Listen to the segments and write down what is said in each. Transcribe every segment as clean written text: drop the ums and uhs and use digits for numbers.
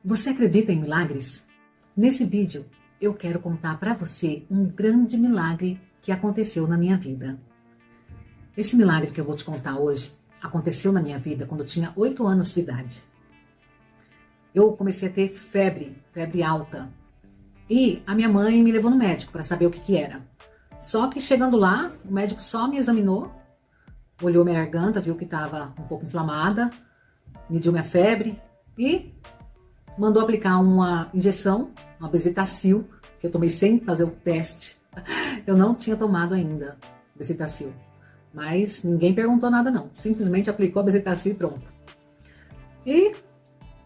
Você acredita em milagres? Nesse vídeo, eu quero contar para você um grande milagre que aconteceu na minha vida. Esse milagre que eu vou te contar hoje aconteceu na minha vida quando eu tinha 8 anos de idade. Eu comecei a ter febre alta. E a minha mãe me levou no médico para saber o que era. Só que chegando lá, o médico só me examinou, olhou minha garganta, viu que estava um pouco inflamada, mediu minha febre e mandou aplicar uma injeção, uma Bezetacil, que eu tomei sem fazer o teste. Eu não tinha tomado ainda Bezetacil, mas ninguém perguntou nada não. Simplesmente aplicou a Bezetacil e pronto. E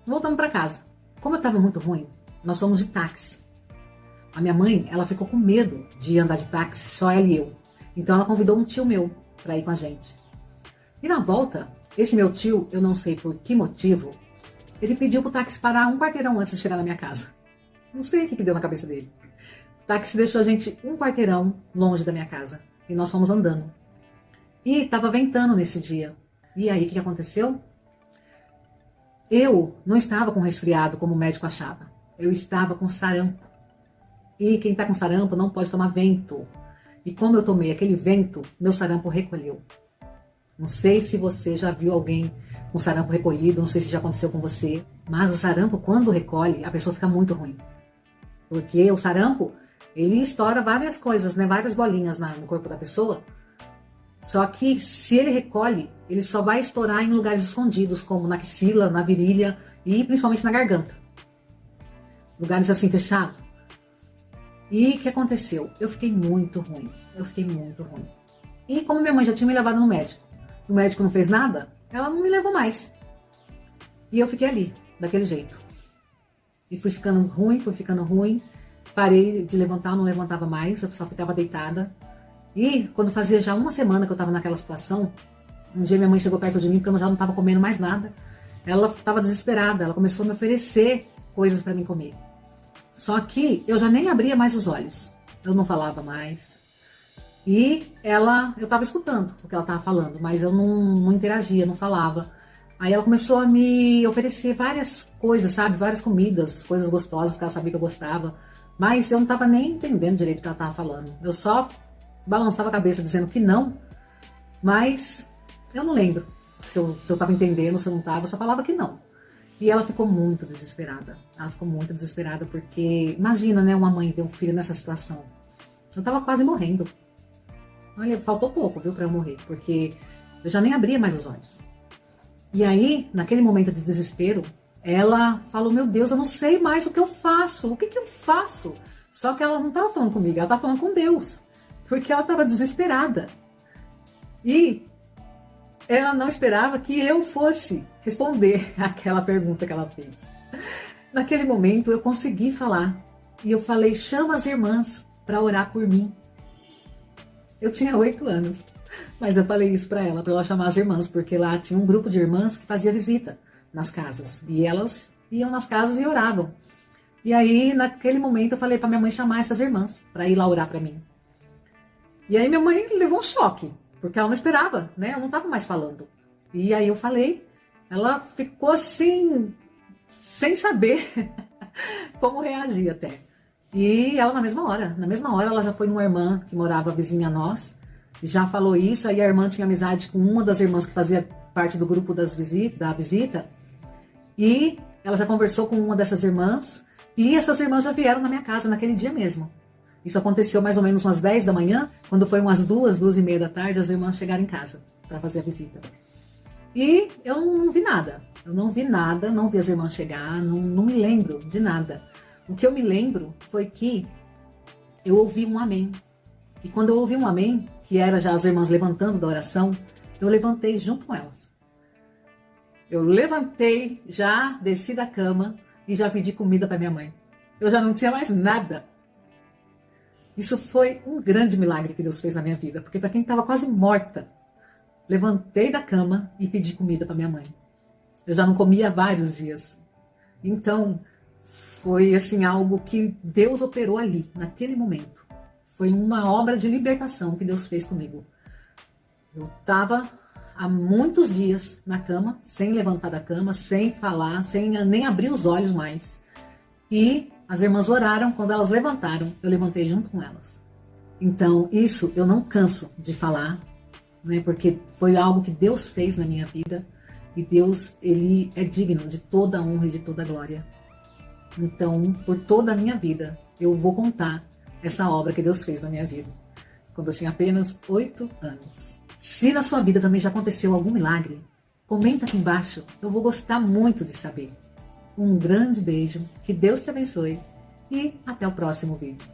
voltamos para casa. Como eu estava muito ruim, nós fomos de táxi. A minha mãe, ela ficou com medo de andar de táxi, só ela e eu. Então ela convidou um tio meu para ir com a gente. E na volta, esse meu tio, eu não sei por que motivo, ele pediu pro táxi parar um quarteirão antes de chegar na minha casa. Não sei o que deu na cabeça dele. O táxi deixou a gente um quarteirão longe da minha casa. E nós fomos andando. E tava ventando nesse dia. E aí, o que aconteceu? Eu não estava com resfriado, como o médico achava. Eu estava com sarampo. E quem tá com sarampo não pode tomar vento. E como eu tomei aquele vento, meu sarampo recolheu. Não sei se você já viu alguém com sarampo recolhido, não sei se já aconteceu com você, mas o sarampo, quando recolhe, a pessoa fica muito ruim. Porque o sarampo, ele estoura várias coisas, né? Várias bolinhas no corpo da pessoa. Só que se ele recolhe, ele só vai estourar em lugares escondidos, como na axila, na virilha e principalmente na garganta. Lugares assim fechados. E o que aconteceu? Eu fiquei muito ruim. E como minha mãe já tinha me levado no médico, o médico não fez nada, ela não me levou mais. E eu fiquei ali, daquele jeito. E fui ficando ruim. Parei de levantar, não levantava mais, eu só ficava deitada. E quando fazia já uma semana que eu estava naquela situação, um dia minha mãe chegou perto de mim, porque eu já não estava comendo mais nada. Ela estava desesperada, ela começou a me oferecer coisas para mim comer. Só que eu já nem abria mais os olhos. Eu não falava mais. E eu estava escutando o que ela estava falando, mas eu não interagia, não falava. Aí ela começou a me oferecer várias coisas, sabe? Várias comidas, coisas gostosas que ela sabia que eu gostava. Mas eu não estava nem entendendo direito o que ela estava falando. Eu só balançava a cabeça dizendo que não, mas eu não lembro se eu estava entendendo, se eu não estava, eu só falava que não. E ela ficou muito desesperada. Ela ficou muito desesperada porque, imagina, né, uma mãe ver um filho nessa situação. Eu estava quase morrendo. Olha, faltou pouco, viu, para eu morrer, porque eu já nem abria mais os olhos. E aí, naquele momento de desespero, ela falou, meu Deus, eu não sei mais o que eu faço, o que eu faço? Só que ela não estava falando comigo, ela estava falando com Deus, porque ela estava desesperada. E ela não esperava que eu fosse responder aquela pergunta que ela fez. Naquele momento, eu consegui falar, e eu falei, chama as irmãs para orar por mim. Eu tinha 8 anos, mas eu falei isso para ela chamar as irmãs, porque lá tinha um grupo de irmãs que fazia visita nas casas, e elas iam nas casas e oravam. E aí, naquele momento, eu falei para minha mãe chamar essas irmãs para ir lá orar para mim. E aí minha mãe levou um choque, porque ela não esperava, né? Eu não estava mais falando. E aí eu falei, ela ficou assim, sem saber como reagir até. E ela na mesma hora ela já foi numa irmã que morava vizinha a nós, já falou isso, aí a irmã tinha amizade com uma das irmãs que fazia parte do grupo da visita, e ela já conversou com uma dessas irmãs, e essas irmãs já vieram na minha casa naquele dia mesmo. Isso aconteceu mais ou menos umas 10 da manhã, quando foi umas 2h30 da tarde, as irmãs chegaram em casa para fazer a visita. E eu não vi nada, não vi as irmãs chegar, não me lembro de nada. O que eu me lembro foi que eu ouvi um amém. E quando eu ouvi um amém, que era já as irmãs levantando da oração, eu levantei junto com elas. Eu levantei, já desci da cama e já pedi comida para minha mãe. Eu já não tinha mais nada. Isso foi um grande milagre que Deus fez na minha vida, porque para quem estava quase morta, levantei da cama e pedi comida para minha mãe. Eu já não comia há vários dias. Então, foi assim algo que Deus operou ali, naquele momento. Foi uma obra de libertação que Deus fez comigo. Eu estava há muitos dias na cama, sem levantar da cama, sem falar, sem nem abrir os olhos mais. E as irmãs oraram, quando elas levantaram, eu levantei junto com elas. Então, isso eu não canso de falar, né, porque foi algo que Deus fez na minha vida. E Deus, Ele é digno de toda a honra e de toda a glória. Então, por toda a minha vida, eu vou contar essa obra que Deus fez na minha vida. Quando eu tinha apenas 8 anos. Se na sua vida também já aconteceu algum milagre, comenta aqui embaixo. Eu vou gostar muito de saber. Um grande beijo, que Deus te abençoe e até o próximo vídeo.